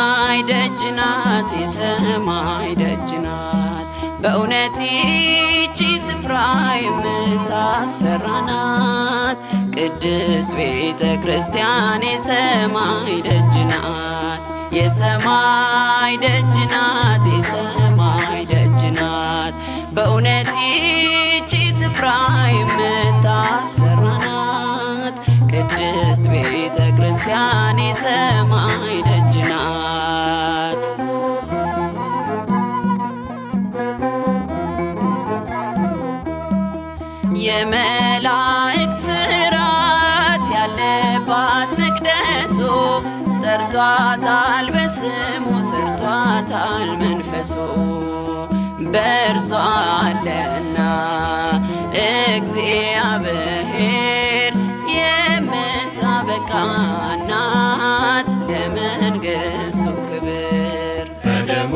የሰማይ ደጅ ናት፣ የሰማይ ደጅ ናት። በእውነት ይህች ስፍራ የምታስፈራ ናት። ቅድስት ቤተ ክርስቲያን የሰማይ ደጅ ናት፣ የሰማይ ደጅ ናት፣ የሰማይ ደጅ ናት። በእውነት ይህች ስፍራ የምታስፈራ ናት። ቅድስት ቤተ ክርስቲያን የሰማይ ደጅ ናት። የመላእክት ሥራት ያለባት መቅደሱ ጠርቷታል በስሙ ሰርቷታል መንፈሱ። በእርሷ አለና እግዚአብሔር የምታበቃ ናት ለመንግሥቱ ክብር። በደሙ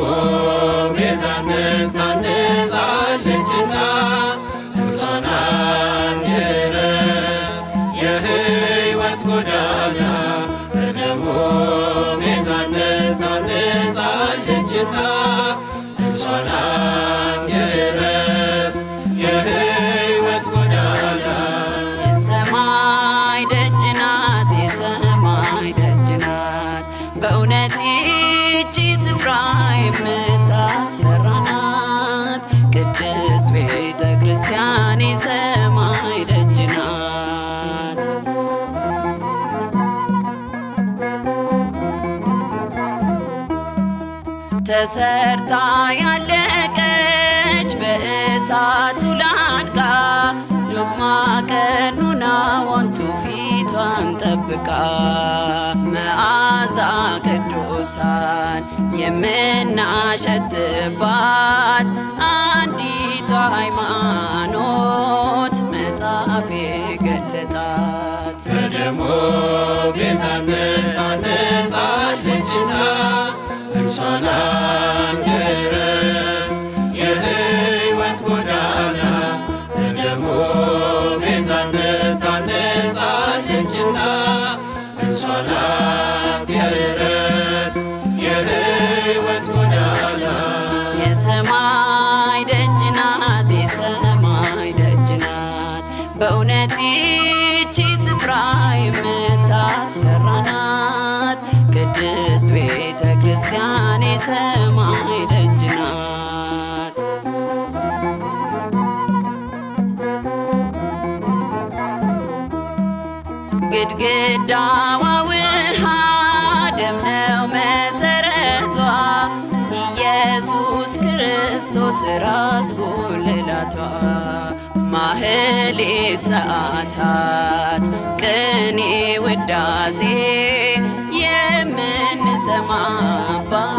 ቤዛነት ታንጻለችና እርሷ ናት የሕይወት ጎዳና። በደሙ ቤዛነት ታንጻለችና እርሷ ናት የሕይወት ጎዳና። የሰማይ ደጅ ናት፣ የሰማይ ደጅ ናት። በእውነት ይህች ስፍራ የምታስፈራ ናት። ቅድስት ቤተ ክርስቲያን የሰማይ ደጅ ናት። ተሰርታ ያለቀች በእሳቱ ላንቃ ዶግማ ቀኖናዋን ትውፊቷን ጠብቃ መዓዛ ቅዱሳን የምናሸትባት አንዲቷ ሃይማኖት መጽሐፍ የገለጣት። በደሙ ቤዛነት ታንጻለችና እርሷ ናት የሕይወት ጎዳና። በደሙ ቤዛነት ታንጻለችና እርሷ ናት የሕይወት ጎዳና። የሰማይ ደጅ ናት፣ የሰማይ ደጅ ናት። በእውነት ይህች ስፍራ የምታስፈራ ናት። ቅድስት ቤተ ክርስቲያን የሰማይ ደጅ ናት። ግድግዳዋ ውሃ ደም ነው መሰረቷ፣ ኢየሱስ ክርስቶስ ራስ ጉልላቷ። ማህሌት ሰዓታት ቅኔ ውዳሴ የምንሰማባት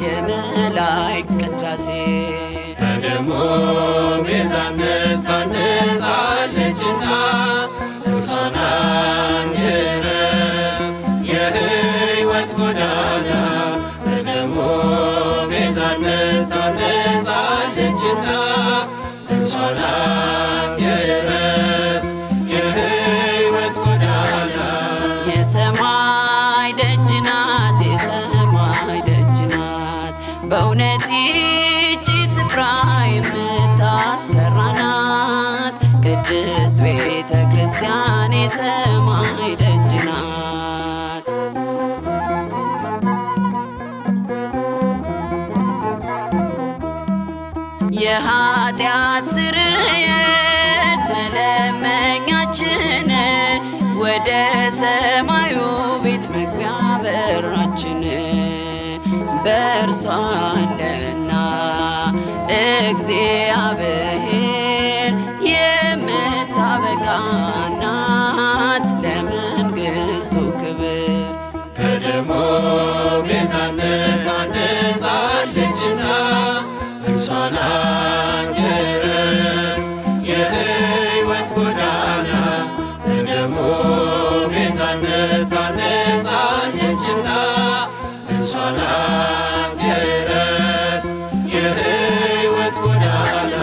የመላእክት ቅዳሴ። በደሙ ቤዛነት ታንጻለችና እርሷ ናት የሕይወት ጎዳና። በደሙ ቤዛነት ታንጻለችና እርሷ ናት የሕይወት ጎዳና። የሰማይ ደጅ ናት፣ የሰማይ ደጅ ናት። በእውነት ይህች ስፍራ የምታስፈራ ናት። ቅድስት ቤተ ክርስቲያን የሰማይ ደጅ ናት። የኃጢአት ስርየት መለመኛችን ወደ ሰማዩ ቤት መግቢያ በራችን በእርሷ አለና እግዚአብሔር የምታበቃ ናት ለመንግሥቱ ክብር። በደሙ ቤዛነት ታንጻለችና እርሷ ናት የሕይወት ጎዳና። በደሙ ቤዛነት ታንጻለችና እርሷ ናት የሕይወት ጎዳና።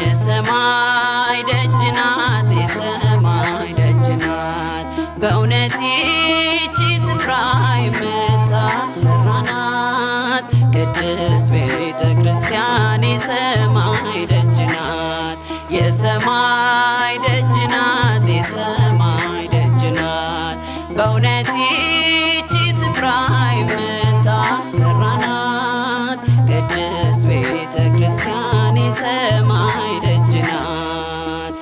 የሰማይ ደጅ ናት፣ የሰማይ ደጅ ናት። በእውነት ይህች ስፍራ የምታስፈራ የማያስፈራናት ቅድስት ቤተ ክርስቲያን የሰማይ ደጅ ናት።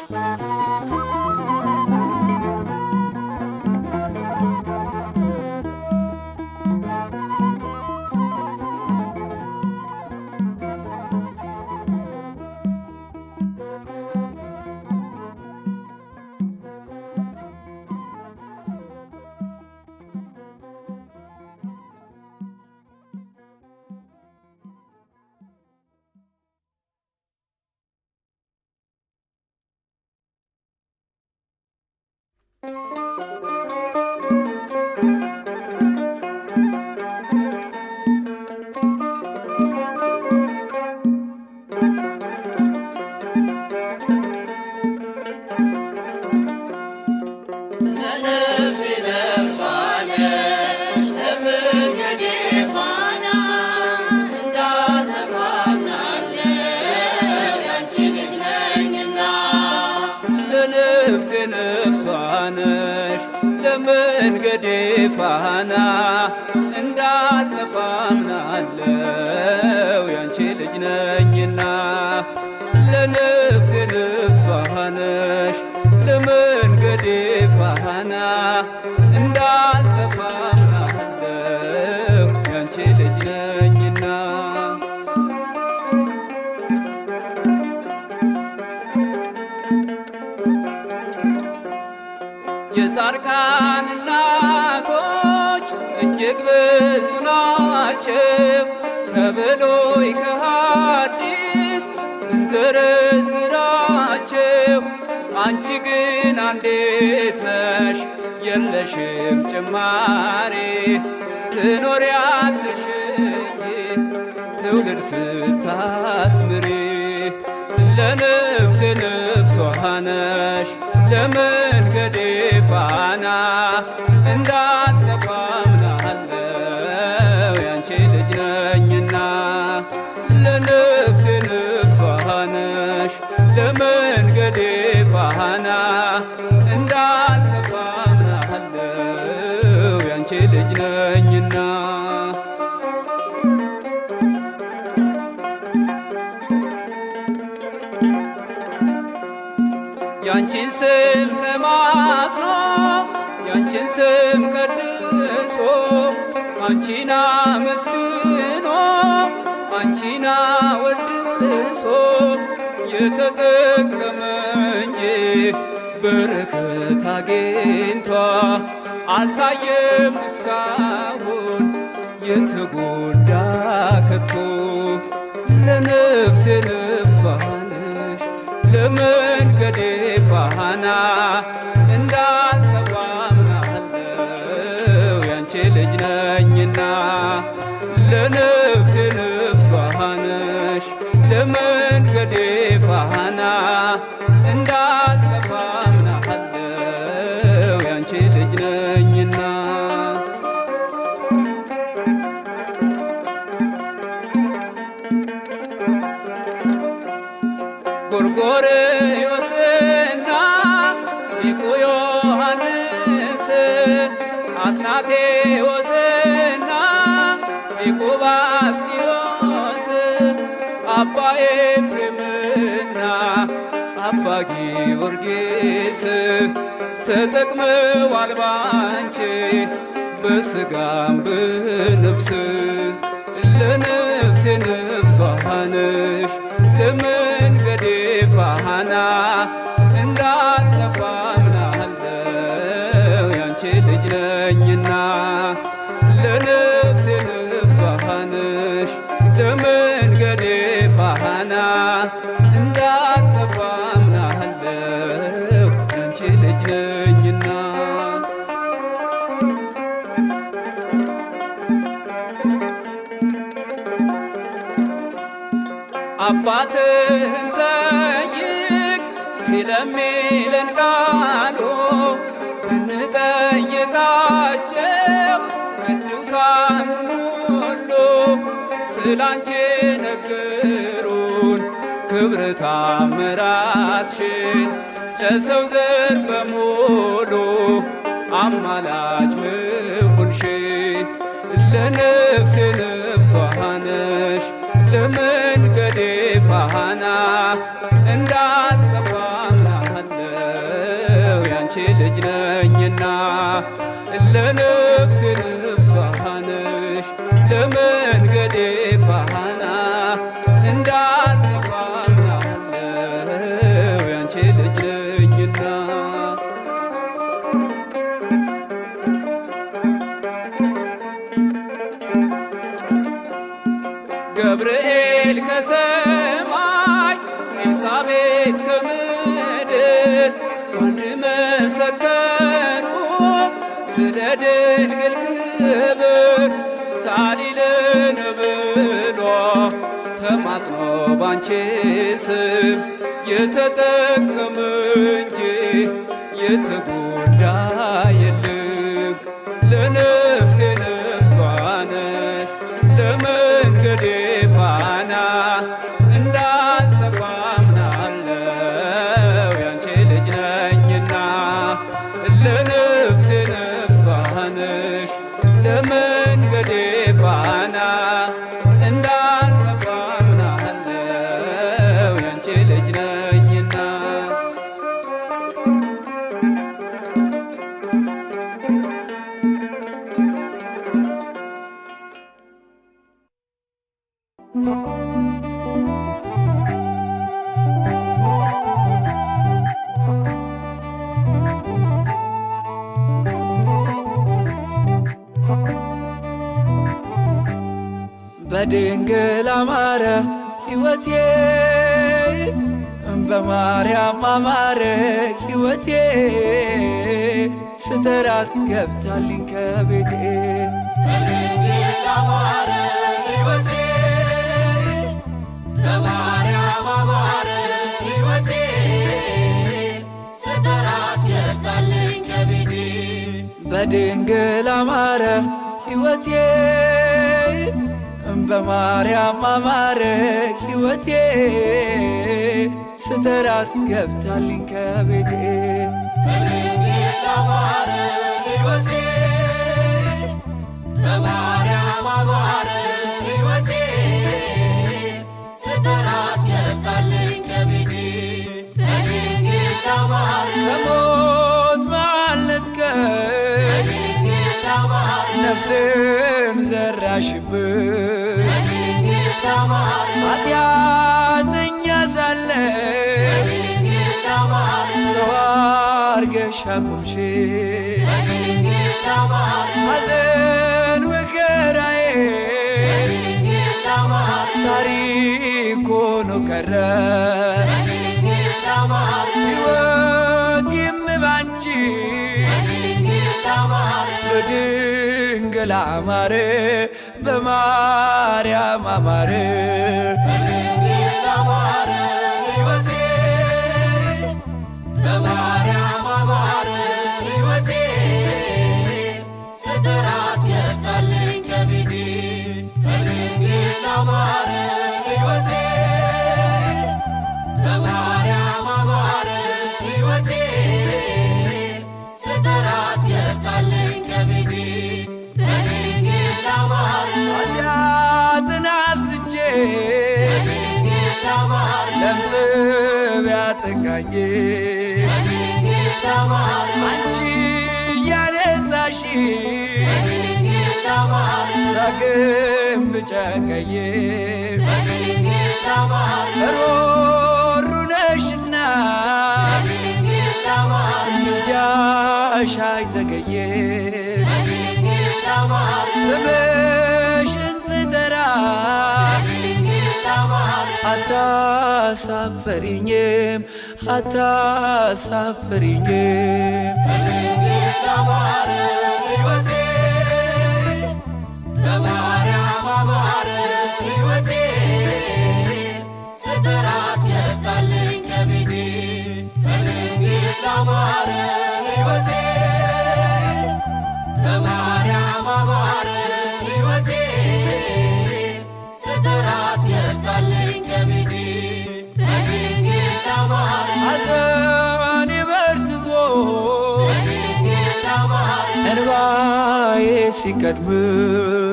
ነፍሷ ነሽ ለመንገዴ ፋና እንዳልጠፋ አምናለው ያንቺ ልጅ ነኝና። ለነፍሴ ነፍሷ ነሽ ለመንገዴ ፋና እንዳልጠፋ አምናለው ያንቺ ልጅ ነኝና። የጻድቃን እናቶች እጅግ ብዙ ናቸው፣ ከብሉይ ከሐዲስ ብንዘረዝራቸው። አንቺ ግን አንዲት ነሽ የለሽም ጭማሪ፣ ትኖሪያለሽ እንጂ ትውልድ ስታስምሪ። ለነፍሴ ነፍሷ ነሽ ለመንገዴ ፋና እንዳልጠፋ አምናለው ያንቺ ልጅ ነኝና። ለነፍሴ ነፍሷ ነሽ ለመንገዴ ፋና እንዳልጠፋ አምናለው ያንቺ ልጅ ነኝና። ያንቺን ስም ተማጽኖ ያንቺን ስም ቀድሶ አንቺን አመስግኖ አንቺን አወድሶ የተጠቀመ እንጂ በረከት አግኝቷ አልታየም እስካሁን የተጎዳ ከቶ። ለነፍሴ ነፍሷ ነሽ ለመንገዴ ፋና እንዳልጠፋ አምናለው ያንቺ ልጅ ነኝና። ለነፍሴ ነፍሷ ነሽ ለመንገዴ ፋና እንዳልጠፋ አምናለው ያንቺ ልጅ ነኝና። ጎርጎርዮስና ሊቁ ዮሐንስ አትናቴዎስና ሊቁ ባስልዮስ አባ ኤፍሬምና አባ ጊዮርጊስ ተጠቅመዋል ባንቺ በሥጋም በነፍስ። ለነፍሴ ነፍሷ ነሽ ለመንገዴ ፋና እንዳልጠፋ አምናለው ያንቺ ልጅ ነኝና። ለነፍሴ ነፍሷ ነሽ ለመንገዴ ፋና እንዳልጠፋ አምናለው ያንቺ ልጅ ነኝና። አባትህን ጠይቅ ሲለሚለን ቃሉ ብንጠይቃቸው ቅዱሳኑን ሁሉ ስላንቺ ነገሩን ክብር ታምራትሽን ለሰው ዘር በሙሉ አማላጅ መሆንሽን። ለነፍሴ ለነፍሴ ነፍሷ ነሽ ለመንገዴ ፋና እንዳልጠፋ አምናለሁ ያንቺ ልጅ ነኝና ገብርኤል ከሰማይ ኤልሳቤጥ ከምድር አንድ መሰከሩ ስለ ድንግል ክብር ሳሊልን ብሎ ተማጽኖ ባንቺ ስም የተጠቀመ እንጂ የተጎዳ የለም። ለነፍሴ ነፍሷ ነሽ ለመንገዴ ፋና እንዳልጠፋ አምናለሁ ያንቺ ልጅ ነኝና ለነፍሴ ነፍሷ ነሽ ለመንገዴ ፋና እንዳልጠፋ አምናለሁ ያንቺ ልጅ ነኝና በድንግል አማረ ሕይወቴ በማርያም አማረ ሕይወቴ ስተራት ገብታልኝ ከቤቴ በድንግል አማረ ሕይወቴ በማርያም አማረ ሕይወቴ ስተራት ገብታልኝ ከቤቴ በድንግል አማረ ሕይወቴ በማርያም አማረ ሕይወቴ ስተራት ገብታልኝ ከቤቴ በድንግል አማረ ሕይወቴ በማርያም አማረ ሕይወቴ ስተራት ገብታልኝ ከቤቴ በድንግል አማረ ከሞት መዓልነት በድንግል አማረ ነፍስን ዘራሽብን በድንግል አማረ ኃጢአተኛ ሳለ በድንግል አማረ ሰው አርገሽ አቆምሽ በድንግል አማረ ሐዘን መከራዬ በድንግል አማረ ታሪክ ሆኖ ቀረ በድንግል አማረ ሕይወቴም ባንቺ በድንግል አማረ በድንግል አማረ በማርያም አማረ በድንግል አማረ ሕይወቴ በማርያም አማረ ሕይወቴ ስተራት ገብታልኝ ከቤቴ በድንግል አማረ ሕይወቴ በማርያም አማረ ሕይወቴ ስተራት ገብታልኝ ከቤቴ በድንግል አማረ ኃጢአትን አብዝቼ በድንግል አማረ ለምጽ ቢያጠቃኝ በድንግል አማረ አንቺ ያነጻሽ በድንግል አማረ ዳግም ብጨቀይ በድንግል አማረ ሮሩ ነሽና በድንግል አማረ ምልጃሽ አይዘገይም በድንግል አማረ ስምሽን ስጠራ በድንግል አማረ አታሳፈሪኝም አታሳፈሪኝም በድንግል አማረ ሕይወቴ በማርያም አማረ ሕይወቴ ስተራት ገብታልኝ ከቤቴ በድንግል አማረ ሕይወቴ በማርያም አማረ ሕይወቴ ስተራት ገብታልኝ ከቤቴ በድንግል አማረ ሐዘኔ በርትቶ በድንግል አማረ እንባዬ ሲቀድም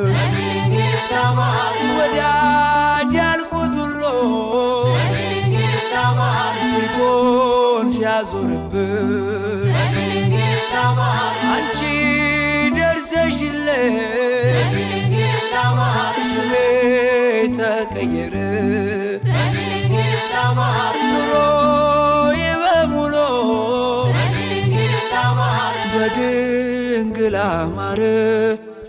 በድንግል አማረ ወዳጅ ያልኩት ሁሉ በድንግል አማረ ፊቱን ሲያዞርብን በድንግል አማረ አንቺ ደርሰሽ በድንግል አማረ ስሜ ተቀየረ በድንግል አማረ ኑሮዬ በሙሉ በድንግል አማረ በድንግል አማረ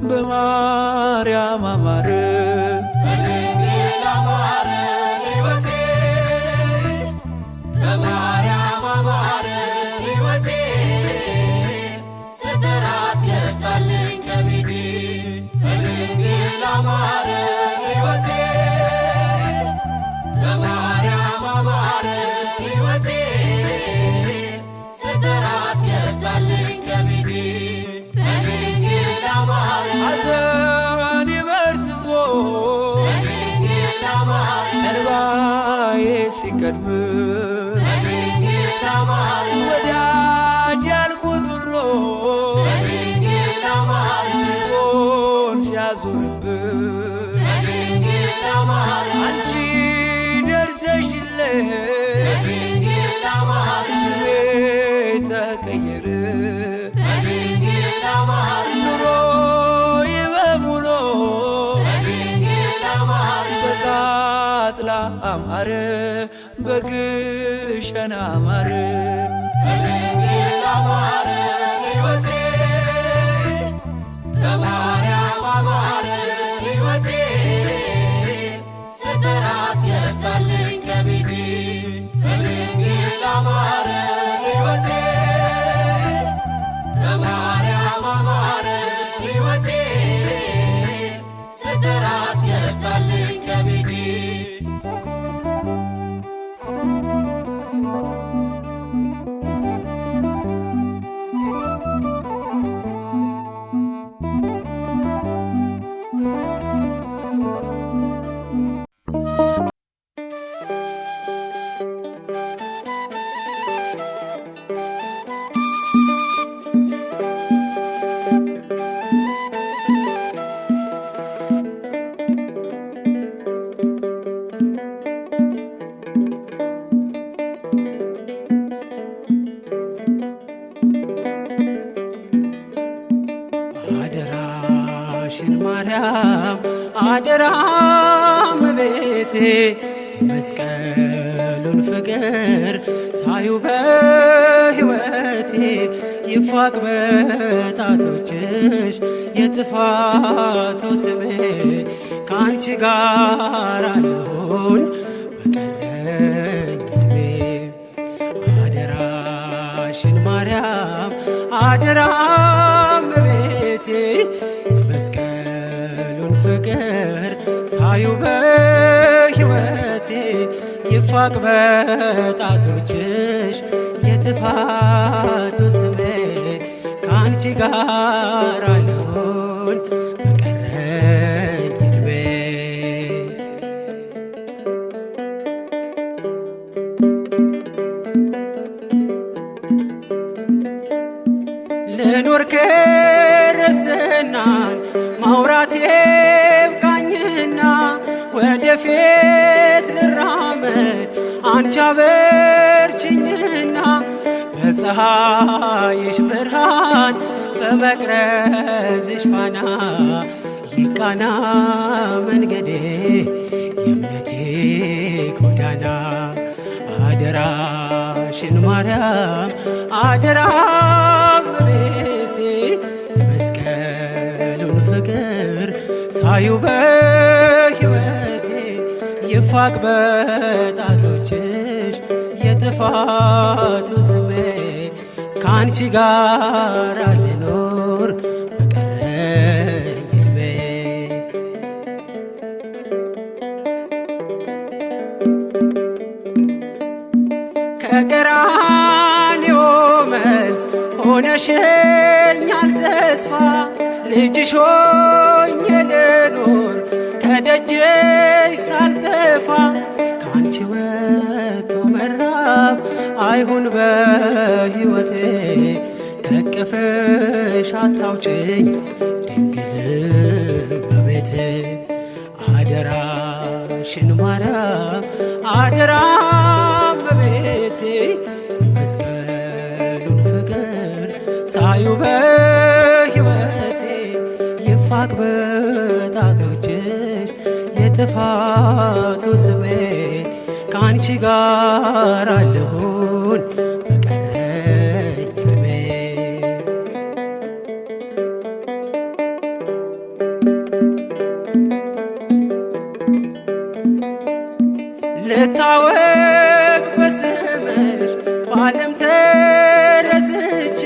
በማርያም አማረ በድንግል አማረ ሕይወቴ በማርያም አማረ ሕይወቴ ስጠራት ገብታልኝ ከቤቴ በድንግል አማረ ሕይወቴ በማርያም አማረ ሕይወቴ ስጠራት ገብታልኝ ከቤቴ በድንግል አማረ ሐዘኔ በርትቶ በድንግል አማረ እንባዬ ሲቀድም በድንግል አማረ ወዳጅ ያልኩት ሁሉ በድንግል አማረ ፊቱን ሲያዞርብን በድንግል አማረ አንቺ ደርሰሽልኝ በድንግል አማረ ስሜ ተቀየረ በድንግል አማረ ኑሮዬ በሙሉ በድንግል አማረ በቃጥላ አማረ በግሸን አማረ በድንግል አማረ ሕይወቴ በማርያም አማረ ሕይወቴ ስጠራት ገብታልኝ ከቤቴ በድንግል አማረ ሕይወቴ በማርያም አማረ ሕይወቴ ስጠራት ገብታልኝ ከቤቴ አደራሽን ማርያም አደራ እመቤቴ የመስቀሉን ፍቅር ሳዩ በሕይወቴ ይፋቅ በጣቶችሽ የጥፋቱ ስሜ ከአንቺ ጋር አለሁን በቀረኝ ዕድሜ አደራሽን ማርያም አደራ እመቤቴ የመስቀሉን ፍቅር ሳዩ በሕይወቴ ይፋቅ በጣቶችሽ የጥፋቱ ስሜ ከአንቺ ጋር አለሁን በቀረኝ ዕድሜ ልኖር ክርስትናን ማውራት ይብቃኝና ወደፊት ልራመድ አንቺ አበርችኝና በፀሐይሽ ብርሃን በመቅረዝሽ ፋና ይቃና መንገዴ የእምነቴ ጎዳና አደራሽን ማርያም አደራ እመቤቴ የመስቀሉን ፍቅር ሳዩ በሕይወቴ ይፋቅ በጣቶችሽ የጥፋቱ ስሜ ከአንቺ ጋር ልኖር በቀረኝ ዕድሜ ከቀራንዮ መልስ ሆነሽኛል ተስፋ ልጅሽ ሆኜ ልኖር ከደጅሽ ሳልጠፋ ከአንቺ ወጥቶ መራብ አይሁን በሕይወቴ ከቅፍሽ አታውጭኝ ድንግል እመቤቴ አደራሽን ማርያም አደራ እመቤቴ የመስቀሉን ፍቅር ሳዩ በሕይወቴ ይፋቅ በጣቶችሽ የጥፋቱ ስሜ ከአንቺ ጋር አለሁን በቀረኝ ዕድሜ። ልታወቅ በስምሽ በዓለም ተረስቼ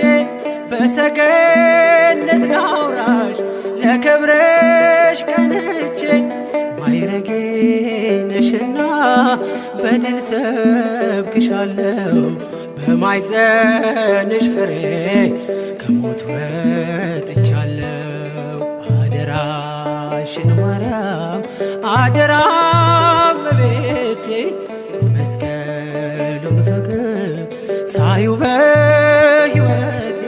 በሰገነት ላውራሽ ለክብርሽ ቀንቼ ማይረጌ ነሽና በድል ሰብክሻለሁ በማኅፀንሽ ፍሬ ከሞት ወጥቻለሁ። አደራሽን ማርያም አደራ እመቤቴ መስቀሉን ፍቅር ሳዩ በሕይወቴ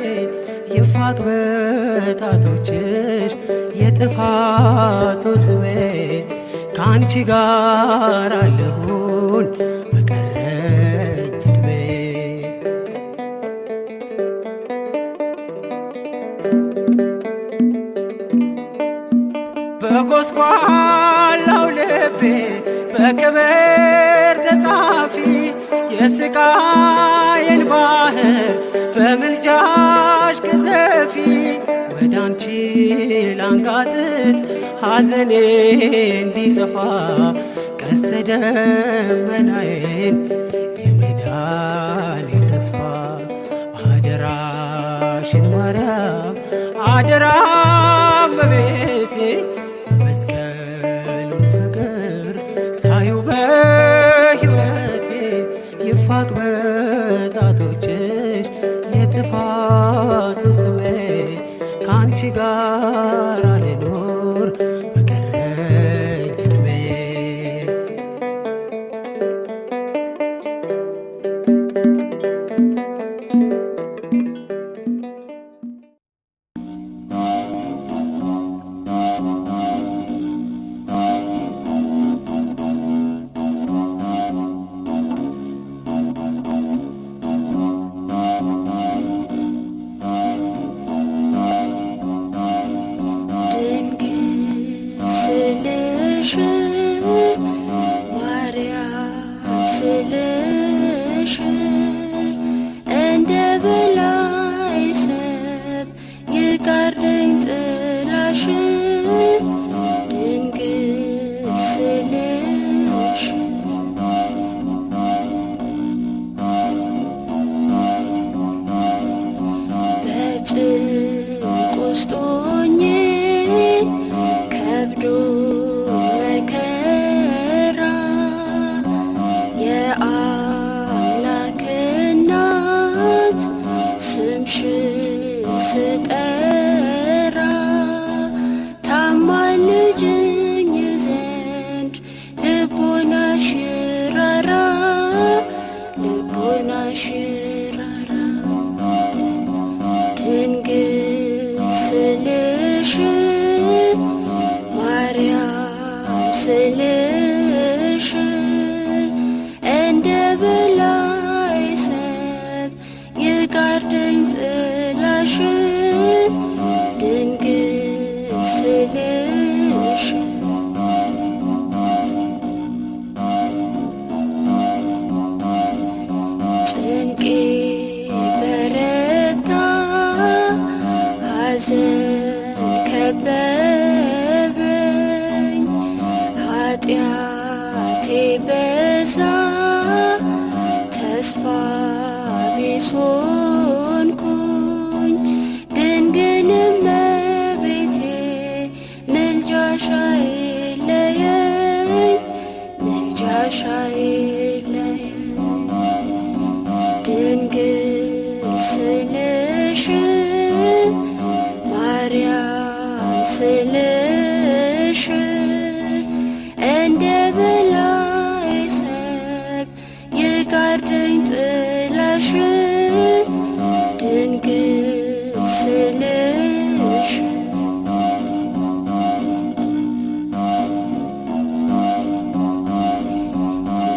ይፋቅ በጣቶችሽ የጥፋቱ ስሜ ከአንቺ ጋር አለሁን በቀረኝ ዕድሜ። በጎስቋላው ልቤ በክብር ተጻፊ የስቃዬን ባህር በምልጃሽ ቅዘፊ። ወደ አንቺ ላንጋጥጥ ሐዘኔ እንዲጠፋ ቀስተ ደመናዬን የመዳኔ ተስፋ። አደራሽን ማርያም አደራ እመቤቴ መስቀሉን ፍቅር ሳዩ በሕይወቴ ይፋቅ በጣቶችሽ የጥፋቱ ስሜ ከአንቺ ጋር ልኖር በቀረኝ ዕድሜ።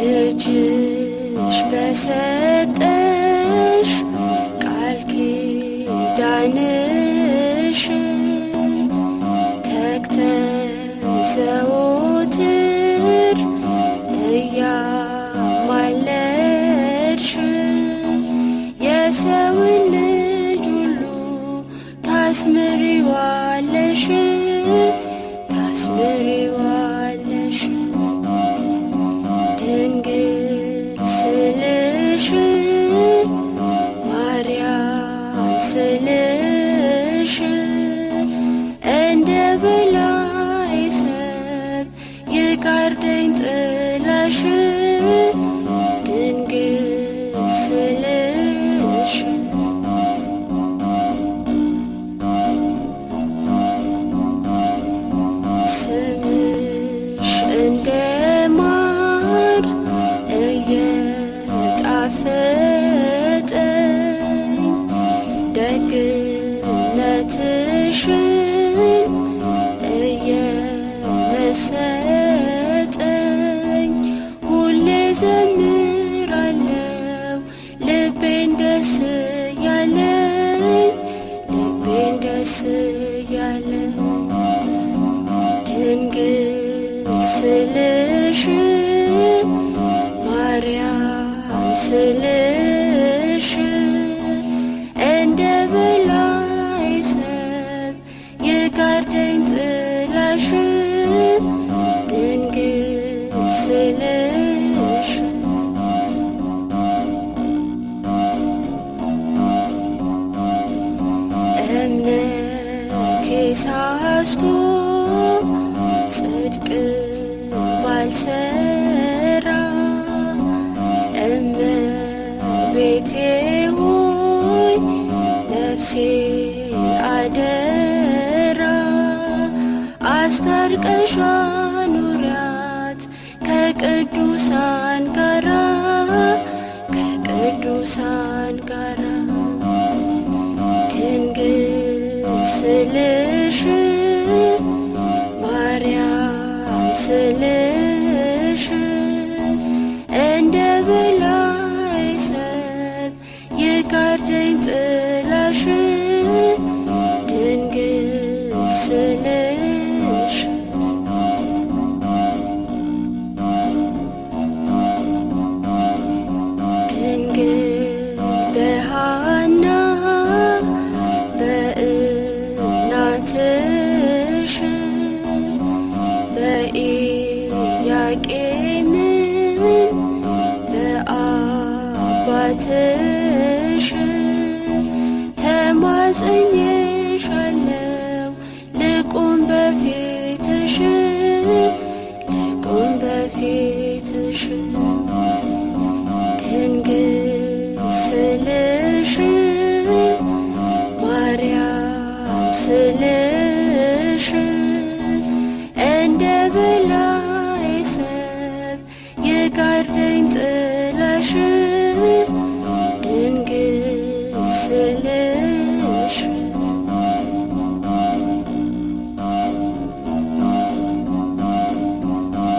ልጅሽ በሰጠሽ ቃል ኪዳንሽ ዘወትር እያማለድሽ የሰውን ልጅ ሁሉ ታስምሪዋለሽ ታስምሪዋለሽ ድንግል ስልሽ ማርያም ስልሽ እንደ በላይ ሰብ ይጋርደኝ ጥላሽ ድንግል ስልሽ ስምሽ እንደ ማር እየጣፈጠኝ ደግነትሽን እየመሰጠኝ ሁሌ ዘምራለው ልቤን ደስ ያለኝ ልቤን ደስ ያለኝ ድንግል ስልሽ ማርያም ስልሽ እንደ በላይ ሰብ ይጋርደኝ ጥላሽ ድንግል ስልሽ እምነቴ ሳስቶ ጽድቅ ባልሰራ እመቤቴ ሆይ ነፍሴ አደራ አስታርቀሽ አኑሪያት ከቅዱሳን ጋራ ከቅዱሳን ጋራ ድንግል ስልሽ ማርያም ስልሽ እንደ በላይ ሰብ ይጋርደኝ ጥላሽ ድንግል ስልሽ ድንግል በሃና በእናትሽ በኢያቄም በአባትሽ ተማጽኜሻለው ልቁም በፊትሽ ልቁም በፊትሽ ድንግል ስልሽ ማርያም ስልሽ እንደ በላይ ሰብ ይጋርደኝ ጥላሽ ድንግል ስልሽ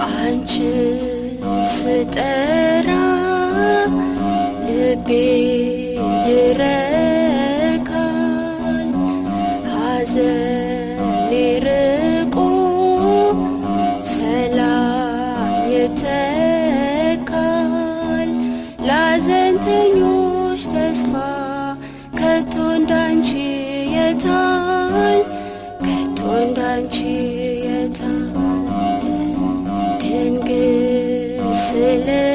አንቺን ስጠራ ልቤ ይረካል ሐዘኔ ርቆ ሰላም ይተካል ላዘንተኞች ተስፋ ከቶ እንዳንቺ የታል ከቶ እንዳንቺ የታል ድንግል ስልሽ